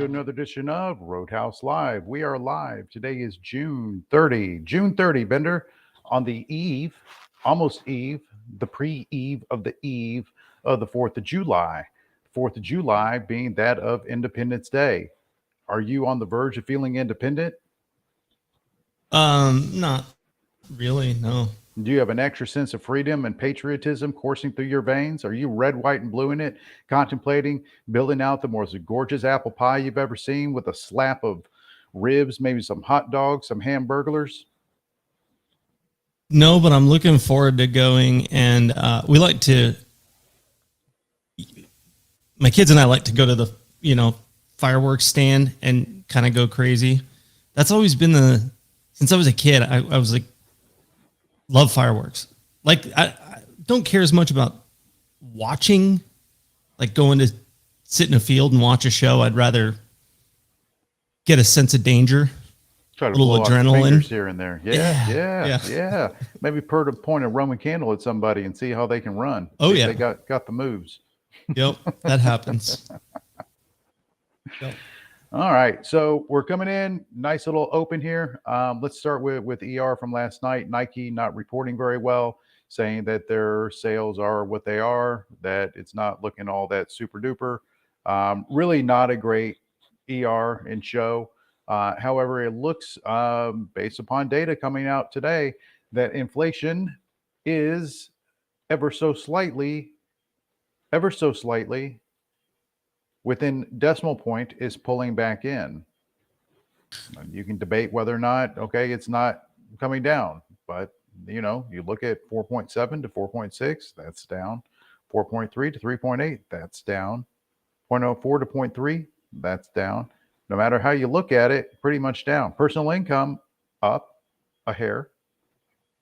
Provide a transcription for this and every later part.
to another edition of Roadhouse Live. We are live. Today is June 30. June 30, Bender, on the eve, almost eve, the pre eve of the 4th of July. 4th of July being that of Independence Day. Are you on the verge of feeling independent? Not really, no. Do you have an extra sense of freedom and patriotism coursing through your veins? Are you red, white, and blue in it, contemplating building out the most gorgeous apple pie you've ever seen with a slap of ribs, maybe some hot dogs, some hamburglers? No, but I'm looking forward to going. And we like to, my kids and I like to go to the, fireworks stand and kind of go crazy. That's always been since I was a kid, I was like, love fireworks. Like, I don't care as much about watching, like going to sit in a field and watch a show. I'd rather get a sense of danger, Try a to little blow out your adrenaline fingers here and there. Yeah, yeah, Yeah. yeah. Maybe point a Roman candle at somebody and see how they can run. Oh, See if yeah. they got the moves. Yep. That happens. Yep. All right, so we're coming in nice little open here. Let's start with ER from last night. Nike not reporting very well, saying that their sales are what they are, that it's not looking all that super duper. Really not a great ER and show. However, it looks, based upon data coming out today, that inflation is ever so slightly, ever so slightly within decimal point is pulling back in. You can debate whether or not, okay, it's not coming down, but you look at 4.7 to 4.6, that's down. 4.3 to 3.8, that's down. 0.04 to 0.3, that's down. No matter how you look at it, pretty much down. Personal income up a hair,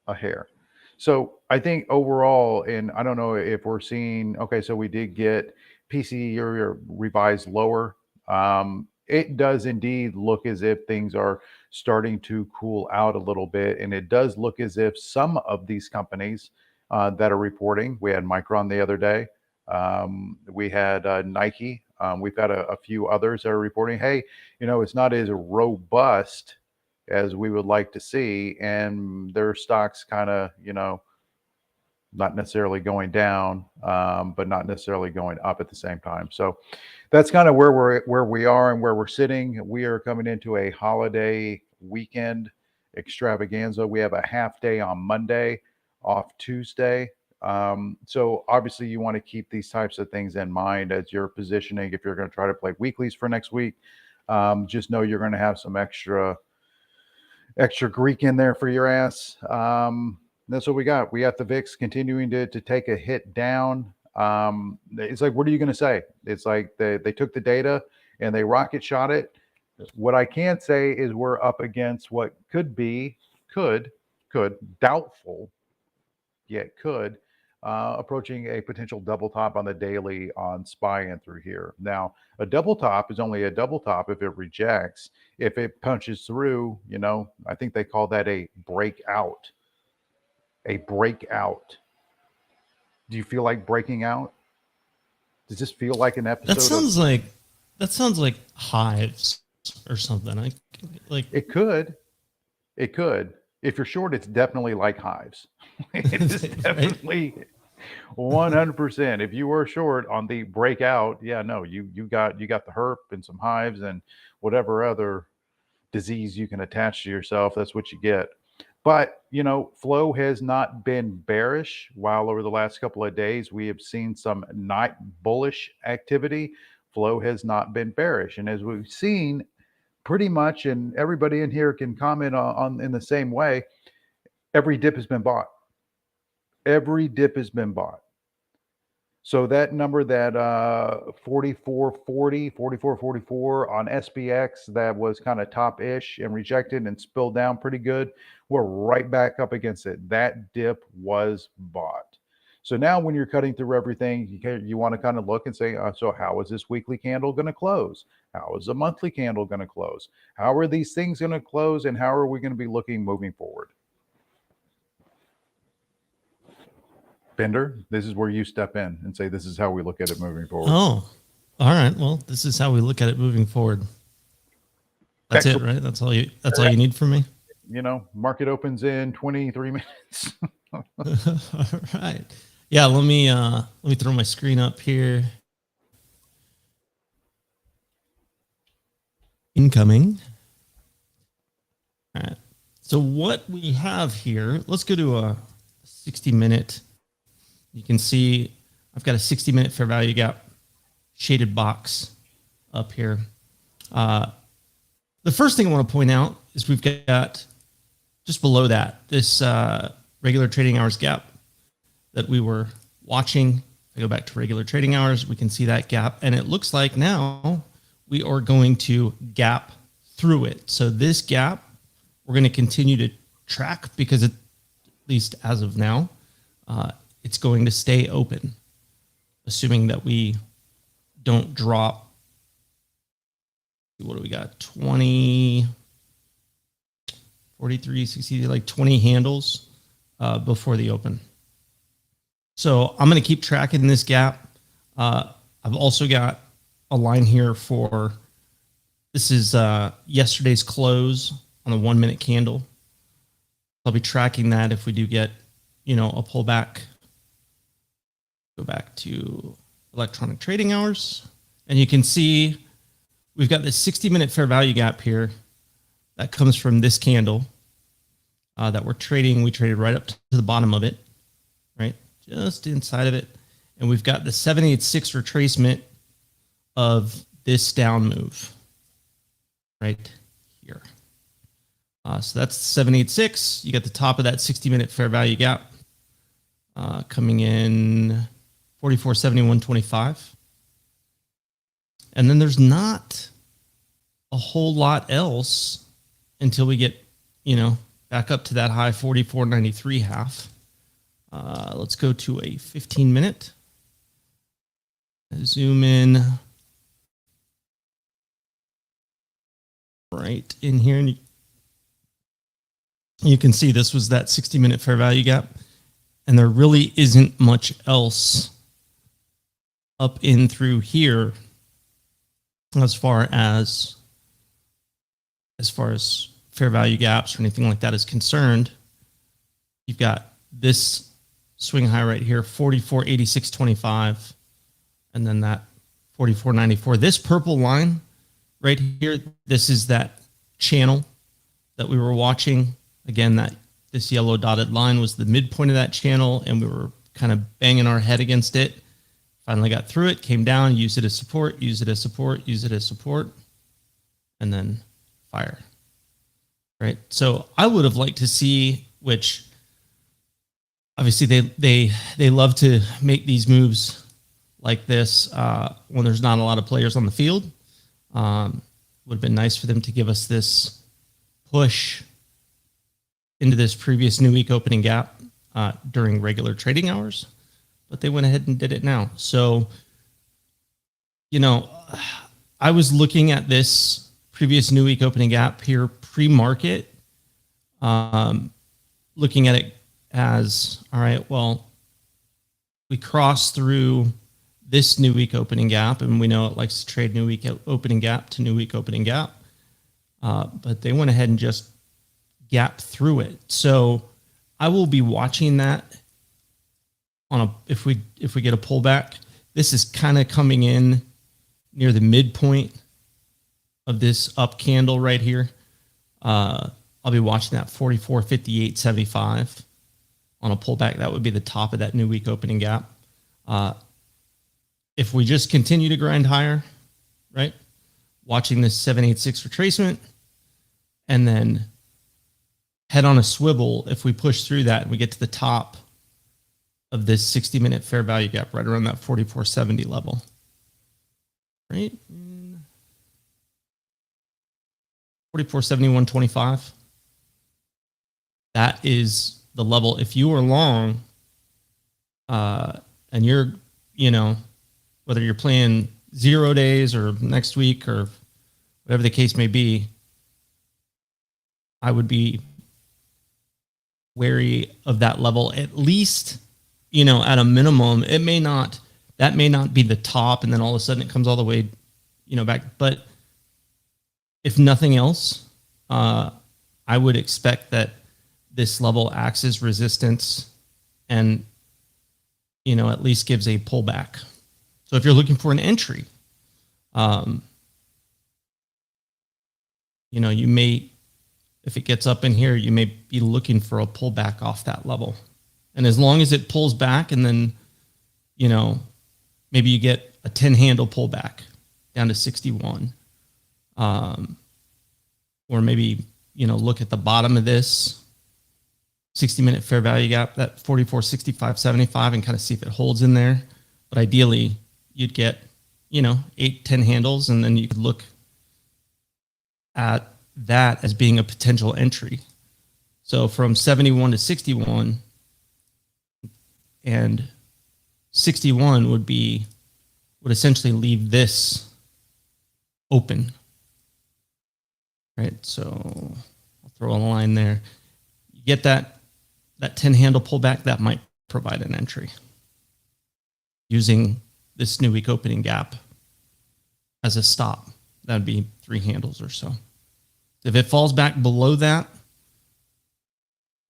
a hair. So I think overall, and I don't know if we're seeing, okay, so we did get PCE or revised lower. It does indeed look as if things are starting to cool out a little bit. And it does look as if some of these companies that are reporting, we had Micron the other day, we had Nike, we've got a few others that are reporting, hey, it's not as robust as we would like to see. And their stocks kind of, not necessarily going down, but not necessarily going up at the same time. So that's kind of where we are and where we're sitting. We are coming into a holiday weekend extravaganza. We have a half day on Monday, off Tuesday. So obviously you want to keep these types of things in mind as you're positioning. If you're going to try to play weeklies for next week, just know you're going to have some extra Greek in there for your ass. That's what we got. We got the VIX continuing to take a hit down. It's like, what are you going to say? It's like they took the data and they rocket shot it. What I can't say is we're up against what could, doubtful, yet could, approaching a potential double top on the daily on SPY and through here. Now, a double top is only a double top if it rejects. If it punches through, I think they call that a breakout. A breakout. Do you feel like breaking out? Does this feel like an episode? That sounds like hives or something. It could. If you're short, it's definitely like hives. It is definitely 100%. If you were short on the breakout, yeah, no, you got the herp and some hives and whatever other disease you can attach to yourself. That's what you get. But, flow has not been bearish. While over the last couple of days, we have seen some not bullish activity, flow has not been bearish. And as we've seen pretty much, and everybody in here can comment on in the same way, every dip has been bought. Every dip has been bought. So that number, that 44.40, 44.44 on SPX, that was kind of top-ish and rejected and spilled down pretty good. We're right back up against it. That dip was bought. So now when you're cutting through everything, you want to kind of look and say, so how is this weekly candle going to close? How is a monthly candle going to close? How are these things going to close? And how are we going to be looking moving forward? Bender, this is where you step in and say, this is how we look at it moving forward. Oh, All right. Well, this is how we look at it moving forward. That's Okay, it, right? That's all you need from me. market opens in 23 minutes. All right. Yeah, let me throw my screen up here. Incoming. All right. So what we have here, let's go to a 60-minute. You can see I've got a 60-minute fair value gap shaded box up here. The first thing I want to point out is we've got just below that this regular trading hours gap that we were watching. If I go back to regular trading hours, we can see that gap, and it looks like now we are going to gap through it. So this gap, we're going to continue to track because at least as of now, it's going to stay open, assuming that we don't drop. What do we got? 20, 43, 60, like 20 handles before the open. So I'm going to keep tracking this gap. I've also got a line here for, this is yesterday's close on the 1 minute candle. I'll be tracking that if we do get, a pullback. Go back to electronic trading hours, and you can see we've got this 60-minute fair value gap here that comes from this candle that we're trading. We traded right up to the bottom of it, right? Just inside of it. And we've got the 786 retracement of this down move right here. So that's 786. You got the top of that 60-minute fair value gap coming in 44.7125. And then there's not a whole lot else until we get, back up to that high 44.93 half. Let's go to a 15-minute. Zoom in right in here. And you can see this was that 60-minute fair value gap. And there really isn't much else up in through here as far as fair value gaps or anything like that is concerned. You've got this swing high right here, 44.8625, and then that 44.94. This purple line right here, this is that channel that we were watching. Again, this yellow dotted line was the midpoint of that channel, and we were kind of banging our head against it. Finally got through it, came down, used it as support, used it as support, used it as support, and then fire. Right. So I would have liked to see, which obviously they love to make these moves like this when there's not a lot of players on the field. Would have been nice for them to give us this push into this previous new week opening gap during regular trading hours, but they went ahead and did it now. So, I was looking at this previous new week opening gap here pre-market, looking at it as, all right, well, we crossed through this new week opening gap, and we know it likes to trade new week opening gap to new week opening gap, but they went ahead and just gap through it. So I will be watching that if we get a pullback. This is kind of coming in near the midpoint of this up candle right here. I'll be watching that 44.5875 on a pullback. That would be the top of that new week opening gap. If we just continue to grind higher, right? Watching this 786 retracement, and then head on a swivel if we push through that and we get to the top of this 60-minute fair value gap right around that 44.70 level. Right? 44.7125. That is the level. If you are long and you're, whether you're playing 0 days or next week or whatever the case may be, I would be wary of that level, at least, at a minimum. It may not, that may not be the top, and then all of a sudden it comes all the way, back. But if nothing else, I would expect that this level acts as resistance and, at least gives a pullback. So if you're looking for an entry, you may, if it gets up in here, you may be looking for a pullback off that level. And as long as it pulls back and then, maybe you get a 10 handle pullback down to 61, or maybe, look at the bottom of this 60-minute fair value gap, that 44, 65, 75, and kind of see if it holds in there. But ideally you'd get, 8, 10 handles, and then you could look at that as being a potential entry. So from 71 to 61, and 61 would essentially leave this open, right? So I'll throw a line there. You get that 10 handle pullback, that might provide an entry using this new week opening gap as a stop. That'd be 3 handles or so. If it falls back below that,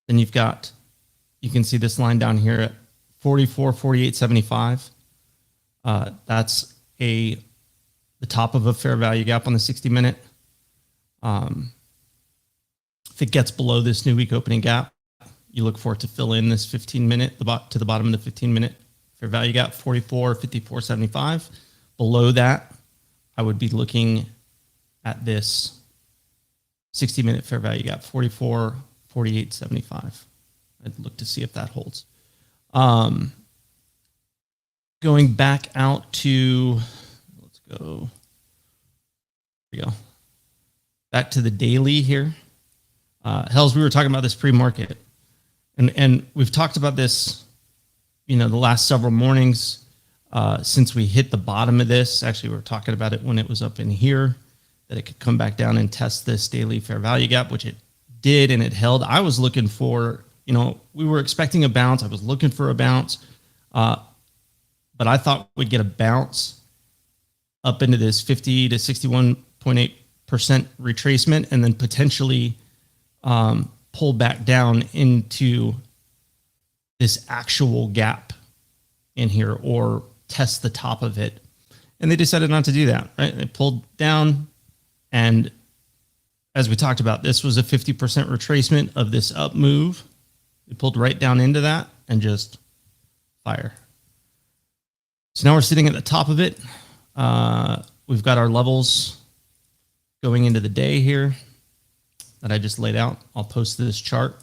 then you can see this line down here at 44, 48, 75. That's the top of a fair value gap on the 60-minute. If it gets below this new week opening gap, you look for it to fill in this 15-minute, to the bottom of the 15-minute fair value gap, 44, 54, 75. Below that, I would be looking at this 60-minute fair value gap, 44, 48, 75. I'd look to see if that holds. Going back out to, let's go, here we go. Back to the daily here. Hells, we were talking about this pre-market. And we've talked about this, the last several mornings since we hit the bottom of this. Actually, we were talking about it when it was up in here, that it could come back down and test this daily fair value gap, which it did, and it held. I was looking for, we were expecting a bounce. I was looking for a bounce, but I thought we'd get a bounce up into this 50 to 61.8% retracement, and then potentially pull back down into this actual gap in here, or test the top of it. And they decided not to do that, right? They pulled down, and as we talked about, this was a 50% retracement of this up move. They pulled right down into that and just fire. So now we're sitting at the top of it. We've got our levels going into the day here that I just laid out. I'll post this chart.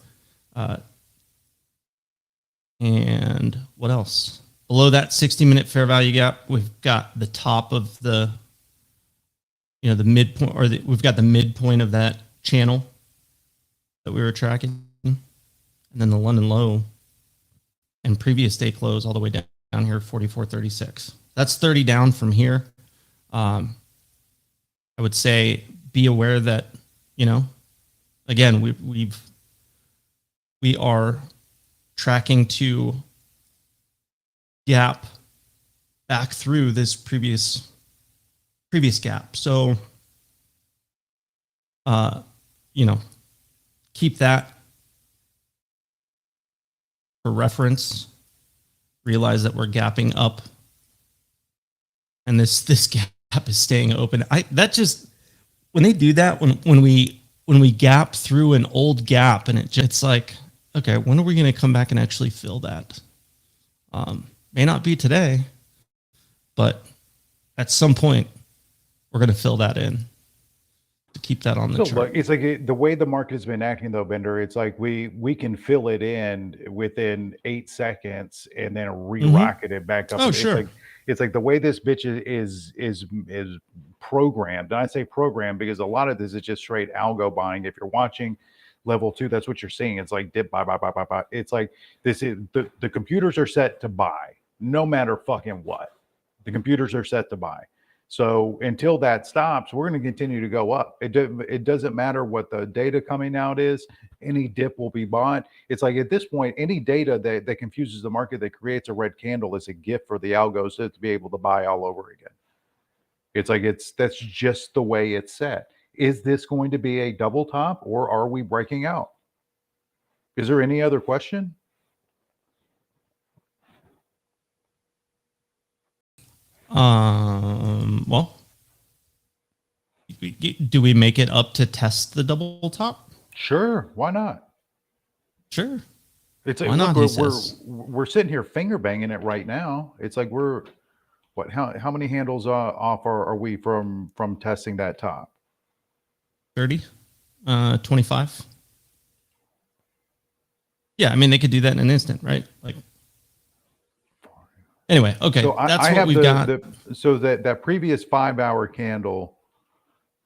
And what else? Below that 60-minute fair value gap, we've got the top of the, the midpoint, or we've got the midpoint of that channel that we were tracking. And then the London low and previous day close all the way down here, 44.36. That's 30 down from here. I would say be aware that, again, we are tracking to gap back through this previous gap. So, keep that for reference. Realize that we're gapping up, and this gap is staying open. When they do that, when we gap through an old gap, and it's like, okay, when are we going to come back and actually fill that? May not be today, but at some point we're going to fill that in to keep that on the chart. Look, it's like the way the market has been acting, though, Bender. It's like we can fill it in within 8 seconds and then re-rocket it back up. Oh, sure. It's like the way this bitch is programmed. And I say programmed because a lot of this is just straight algo buying. If you're watching level 2, that's what you're seeing. It's like dip, buy. It's like this is the computers are set to buy no matter fucking what. The computers are set to buy. So until that stops, we're going to continue to go up. It doesn't matter what the data coming out is. Any dip will be bought. It's like at this point, any data that confuses the market, that creates a red candle, is a gift for the algos to be able to buy all over again. It's like that's just the way it's set. Is this going to be a double top, or are we breaking out? Is there any other question? Well, do we make it up to test the double top? Sure, why not? Sure. It's Why like, not, look, he says. we're sitting here finger banging it right now. It's like we're what? How many handles off are we from testing that top? 30, 25. Yeah, I mean, they could do that in an instant, right? Like, anyway, okay, So that's I what have we've got. so that previous 5 hour candle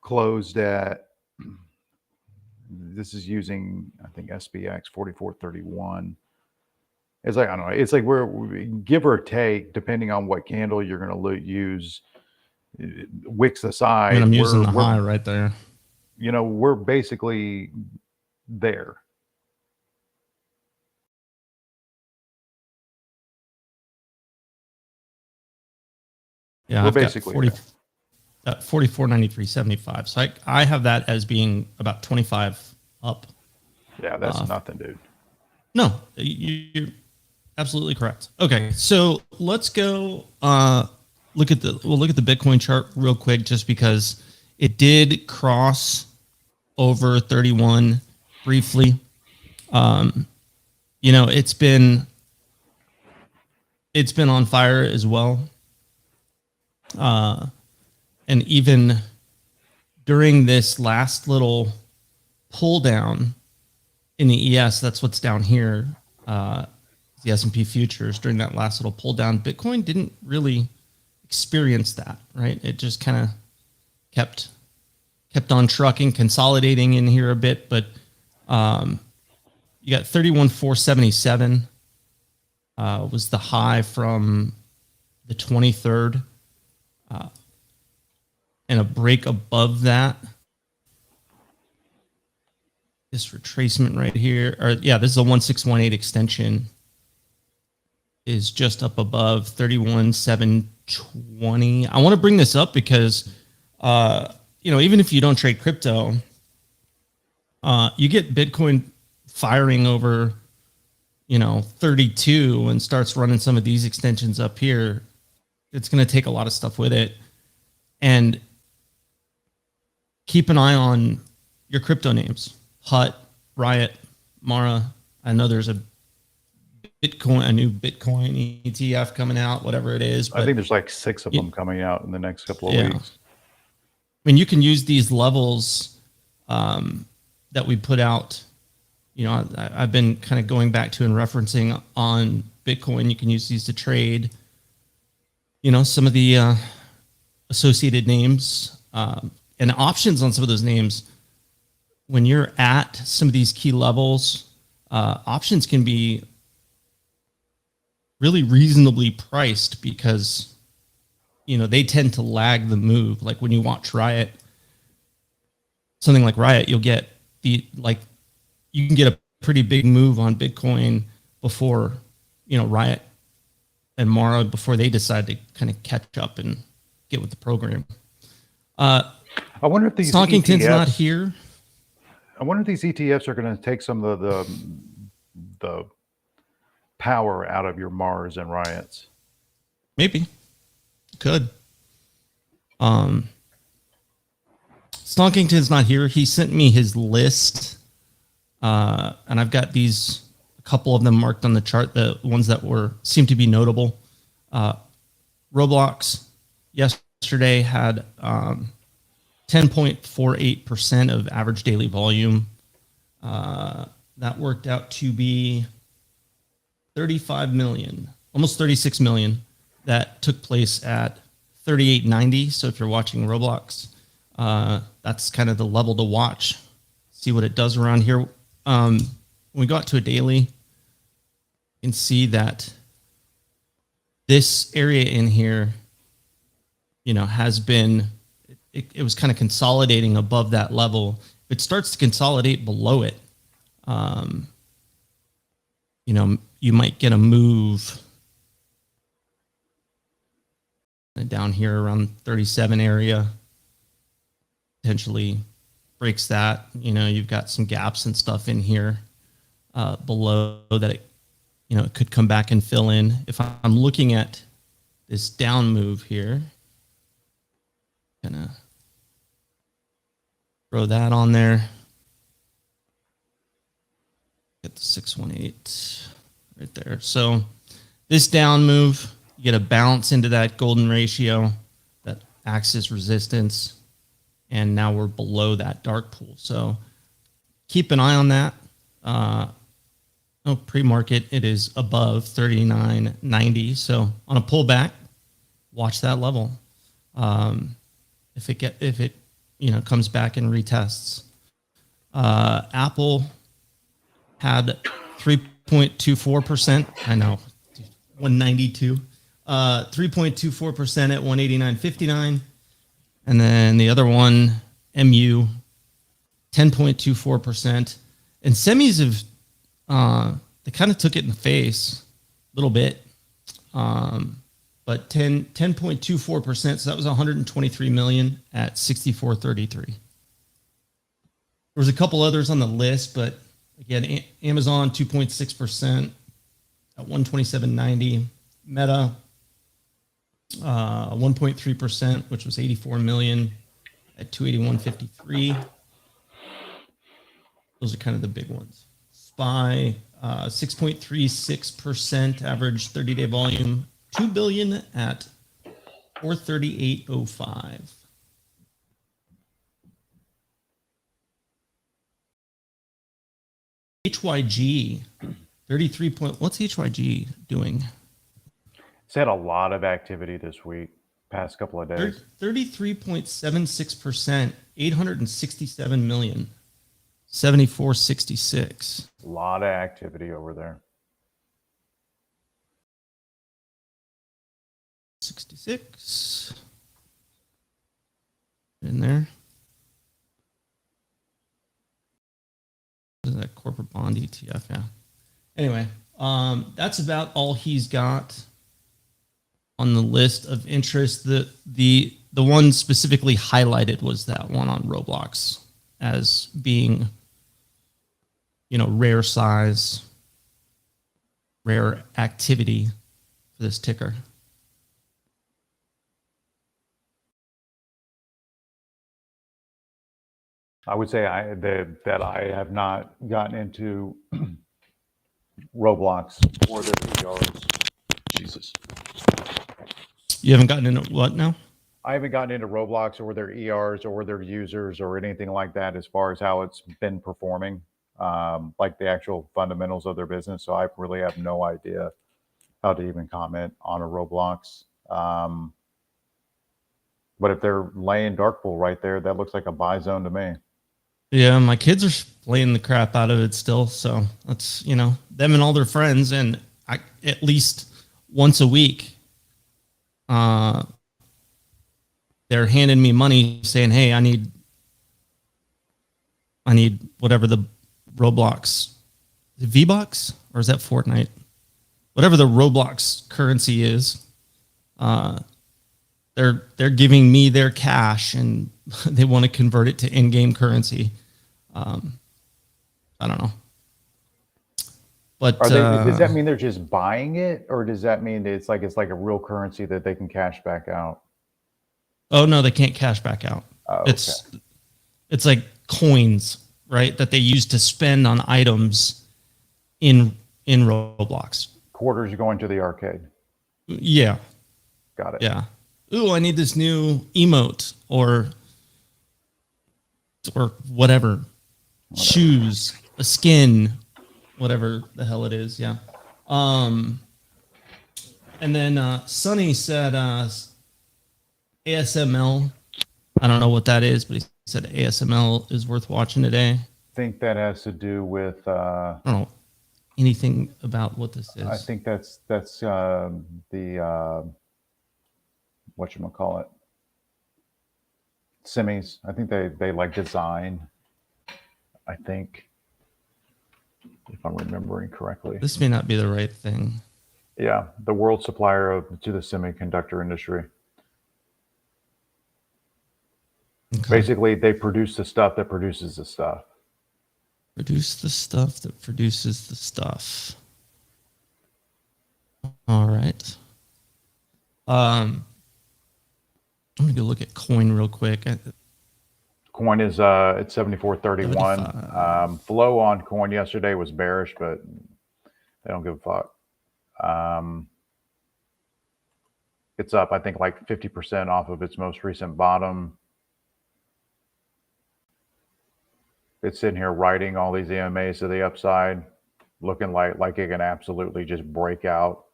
closed at, this is using, I think, SPX 4431. It's like, I don't know. It's like we give or take, depending on what candle you're going to use, wicks I aside. mean, I'm using the we're high right there. we're basically there. Yeah, We're I've got basically 40, there. 44.9375. So I have that as being about 25 up. Yeah, that's nothing, dude. No, you're absolutely correct. Okay, so let's go look at the Bitcoin chart real quick, just because it did cross over 31 briefly. It's been on fire as well. And even during this last little pull down in the ES, that's what's down here, the S&P futures, during that last little pull down, Bitcoin didn't really experience that, right? It just kind of kept on trucking, consolidating in here a bit, but you got 31,477 was the high from the 23rd, and a break above that. This retracement right here, or yeah, this is a 1618 extension, is just up above 31,720. I want to bring this up because, even if you don't trade crypto, you get Bitcoin firing over, 32 and starts running some of these extensions up here. It's going to take a lot of stuff with it. And keep an eye on your crypto names. Hut, Riot, Mara. I know there's a new Bitcoin ETF coming out, whatever it is. I think there's like 6 of them coming out in the next couple of weeks. I mean, you can use these levels that we put out. I've been kind of going back to and referencing on Bitcoin. You can use these to trade, some of the associated names and options on some of those names. When you're at some of these key levels, options can be really reasonably priced because, they tend to lag the move. Like when you watch Riot, something like Riot, you'll get you can get a pretty big move on Bitcoin before, Riot and Mara, before they decide to kind of catch up and get with the program. I wonder if these Stonkington's ETFs, not here. I wonder if these ETFs are going to take some of the power out of your Mars and Riots. Maybe. Could. Stonkington's not here. He sent me his list. And I've got a couple of them marked on the chart, the ones that seem to be notable. Roblox yesterday had 10.48% of average daily volume. That worked out to be 35 million, almost 36 million. That took place at 38.90. So if you're watching Roblox, that's kind of the level to watch. See what it does around here. When we go out to a daily, you can see that this area in here has been, it was kind of consolidating above that level. If it starts to consolidate below it, you might get a move down here around 37 area, potentially breaks that. You've got some gaps and stuff in here below that it could come back and fill in. If I'm looking at this down move here, gonna throw that on there. Get the 618 right there. So this down move, you get a bounce into that golden ratio that acts as resistance. And now we're below that dark pool. So keep an eye on that. Pre-market, it is above 39.90. So on a pullback, watch that level. If it comes back and retests. Apple had 3.24%. I know, 192. 3.24% at 189.59. And then the other one, MU, 10.24%. And semis have, they kind of took it in the face a little bit. But 10.24%. So that was 123 million at 64.33. There was a couple others on the list, but again, Amazon 2.6% at 127.90. Meta 1.3%, which was 84 million at 281.53. Those are kind of the big ones. SPY 6.36% average 30-day volume, 2 billion at 438.05. HYG 33 point. What's HYG doing? It's had a lot of activity this week, past couple of days. 33.76%, 867 million, 74.66. A lot of activity over there. 66 in there. What is that corporate bond ETF? Yeah. Anyway, that's about all he's got on the list of interest. The one specifically highlighted was that one on Roblox as being, rare size, rare activity for this ticker. I would say that I have not gotten into Roblox or their ERs. Jesus. You haven't gotten into what now? I haven't gotten into Roblox or their ERs or their users or anything like that as far as how it's been performing, like the actual fundamentals of their business. So I really have no idea how to even comment on a Roblox. But if they're laying dark pool right there, that looks like a buy zone to me. Yeah, my kids are playing the crap out of it still. So that's, them and all their friends. And I, at least once a week, they're handing me money saying, hey, I need whatever the Roblox, V-Bucks, or is that Fortnite? Whatever the Roblox currency is, they're giving me their cash and they want to convert it to in-game currency. I don't know. But does that mean they're just buying it, or does that mean it's like a real currency that they can cash back out? Oh no, they can't cash back out. Oh, okay. It's like coins, right? That they use to spend on items in Roblox. Quarters going to the arcade. Yeah. Got it. Yeah. Ooh, I need this new emote or whatever. Shoes, a skin, whatever the hell it is. Yeah. And then Sonny said ASML. I don't know what that is, but he said ASML is worth watching today. I think that has to do with I don't know anything about what this is. I think that's the whatchamacallit. semis. I think they like design. I think, if I'm remembering correctly. This may not be the right thing. Yeah, the world supplier to the semiconductor industry. Okay. Basically, they produce the stuff that produces the stuff. Produce the stuff that produces the stuff. All right. I'm gonna go look at coin real quick. Coin is at 74.31. 75. Flow on coin yesterday was bearish, but they don't give a fuck. It's up, I think, like 50% off of its most recent bottom. It's sitting here riding all these EMAs to the upside, looking like it can absolutely just break out.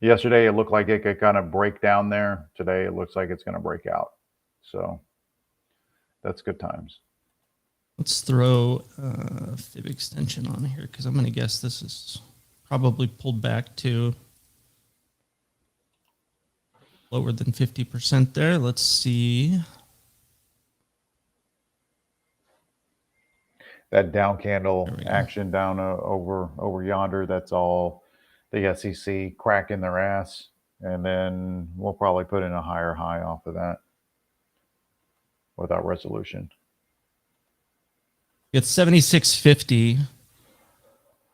Yesterday, it looked like it could kind of break down there. Today, it looks like it's going to break out. So that's good times. Let's throw a fib extension on here because I'm going to guess this is probably pulled back to lower than 50% there. Let's see. That down candle There we go. action down over yonder, that's all the SEC cracking their ass. And then we'll probably put in a higher high off of that without resolution. It's 76.50,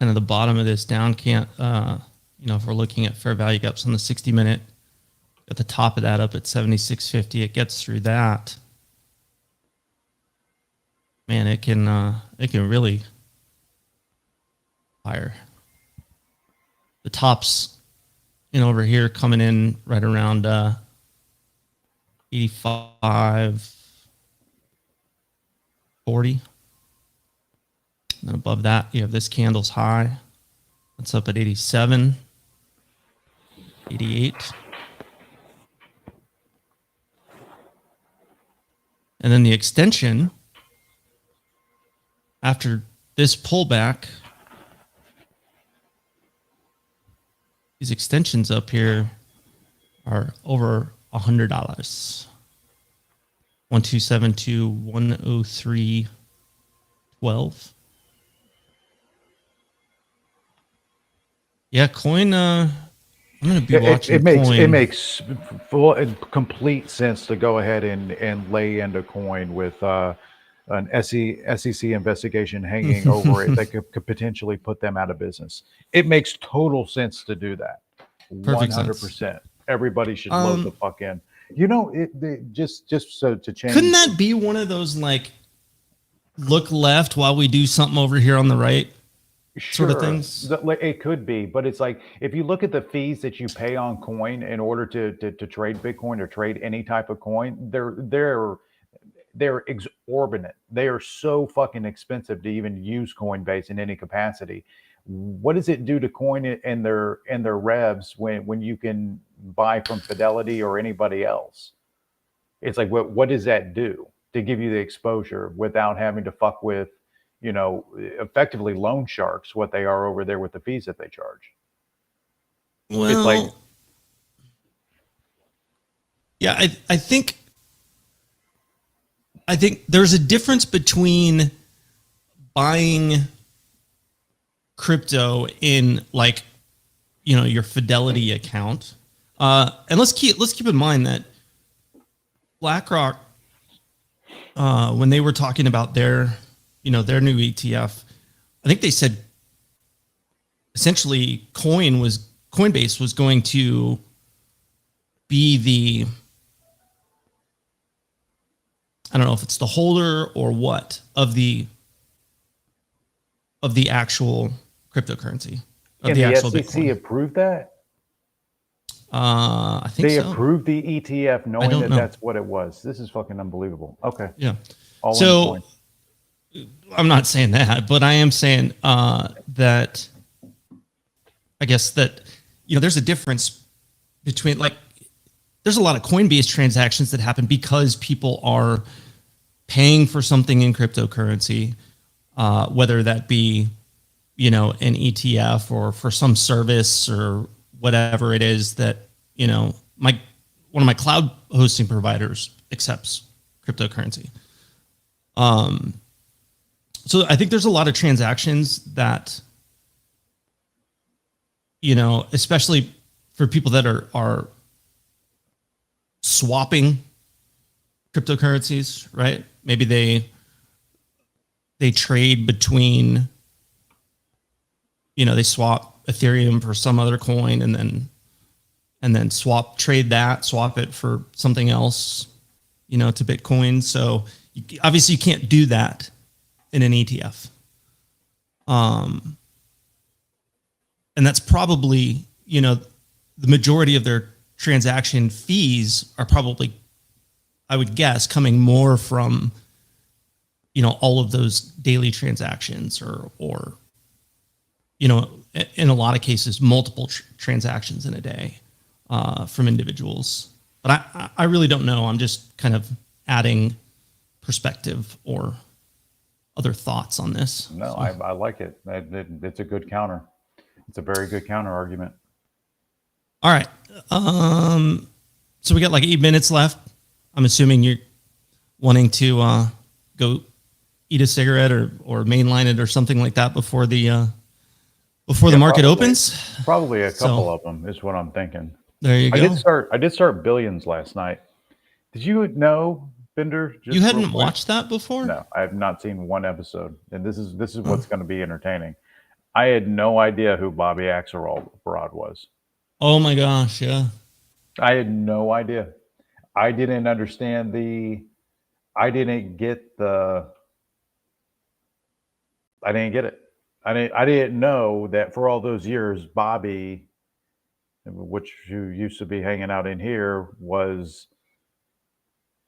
kind of the bottom of this down can't, if we're looking at fair value gaps on the 60-minute, at the top of that up at 76.50, it gets through that. Man, it can really fire. The tops over here coming in right around 85.40. And then above that, you have this candle's high. That's up at 87, 88. And then the extension, after this pullback, these extensions up here are over $100. 1272, 103.12. Yeah, coin. I'm gonna be watching coin. It makes full and complete sense to go ahead and lay into coin with an SEC investigation hanging over it that could potentially put them out of business. It makes total sense to do that. 100%. Everybody should load the fuck in. Just so to change. Couldn't that be one of those like look left while we do something over here on the right? Sort of things. It could be, but it's like if you look at the fees that you pay on coin in order to trade Bitcoin or trade any type of coin, they're exorbitant. They are so fucking expensive to even use Coinbase in any capacity. What does it do to coin and their revs when you can buy from Fidelity or anybody else? It's like what does that do to give you the exposure without having to fuck with effectively loan sharks, what they are over there with the fees that they charge? Well, it's like, yeah, I think there's a difference between buying crypto in like, your Fidelity account. And let's keep in mind that BlackRock, when they were talking about their new ETF, I think they said essentially Coinbase was going to be the, I don't know if it's the holder or what of the actual cryptocurrency of the actual SEC Bitcoin. Approved that? I think they so. approved the ETF knowing that that's what it was. This is fucking unbelievable. Okay. Yeah. All so I'm not saying that, but I am saying that I guess that, there's a difference between there's a lot of Coinbase transactions that happen because people are paying for something in cryptocurrency, whether that be, an ETF or for some service or whatever it is that, one of my cloud hosting providers accepts cryptocurrency. So I think there's a lot of transactions that, especially for people that are swapping cryptocurrencies, right? Maybe they trade between, they swap Ethereum for some other coin and then swap it for something else, to Bitcoin. So obviously you can't do that in an ETF. And that's probably, the majority of their transaction fees are probably, I would guess, coming more from, all of those daily transactions or in a lot of cases, multiple transactions in a day from individuals. But I really don't know. I'm just kind of adding perspective or other thoughts on this. No, so. I like it. It's a good counter. It's a very good counter argument. All right. So we got like 8 minutes left. I'm assuming you're wanting to go eat a cigarette or mainline it or something like that before the market opens. Probably a couple of them is what I'm thinking. There you go. I did start Billions last night. Did you know, Bender? You hadn't watched that before? No, I have not seen one episode, and this is what's going to be entertaining. I had no idea who Bobby Axelrod was. Oh my gosh, yeah. I had no idea. I didn't understand I didn't get it. I didn't know that for all those years, Bobby, which you used to be hanging out in here, was.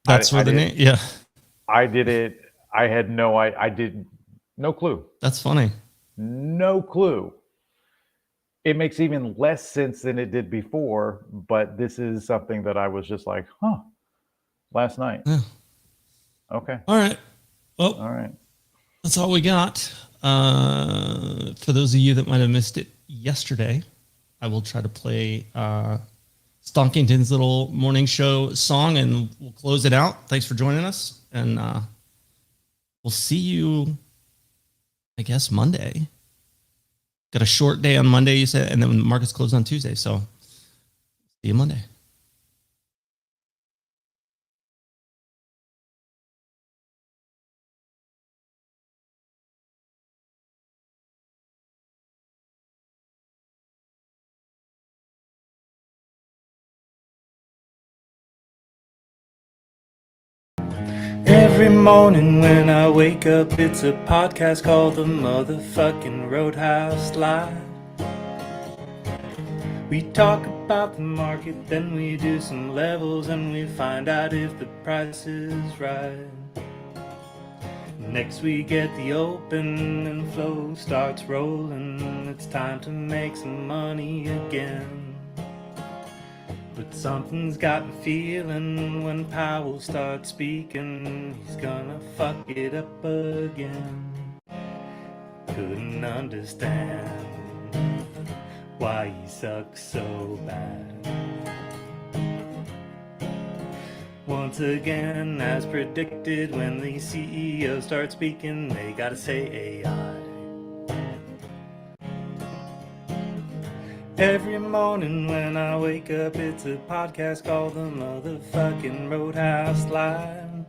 That's where the name. Yeah. I had no clue. That's funny. No clue. It makes even less sense than it did before, but this is something that I was just like, last night. Yeah. Okay. All right. Well, all right. That's all we got. For those of you that might have missed it yesterday, I will try to play Stonkington's little morning show song, and we'll close it out. Thanks for joining us, and we'll see you, I guess, Monday. Got a short day on Monday, you said, and then markets closed on Tuesday. So see you Monday. Every morning when I wake up, it's a podcast called the motherfucking Roadhouse Live. We talk about the market, then we do some levels, and we find out if the price is right. Next we get the open and flow starts rolling. It's time to make some money again. But something's got me feeling when Powell starts speaking, he's gonna fuck it up again. Couldn't understand why he sucks so bad. Once again, as predicted, when the CEOs start speaking, they gotta say AI. Every morning when I wake up, it's a podcast called the motherfucking Roadhouse Live.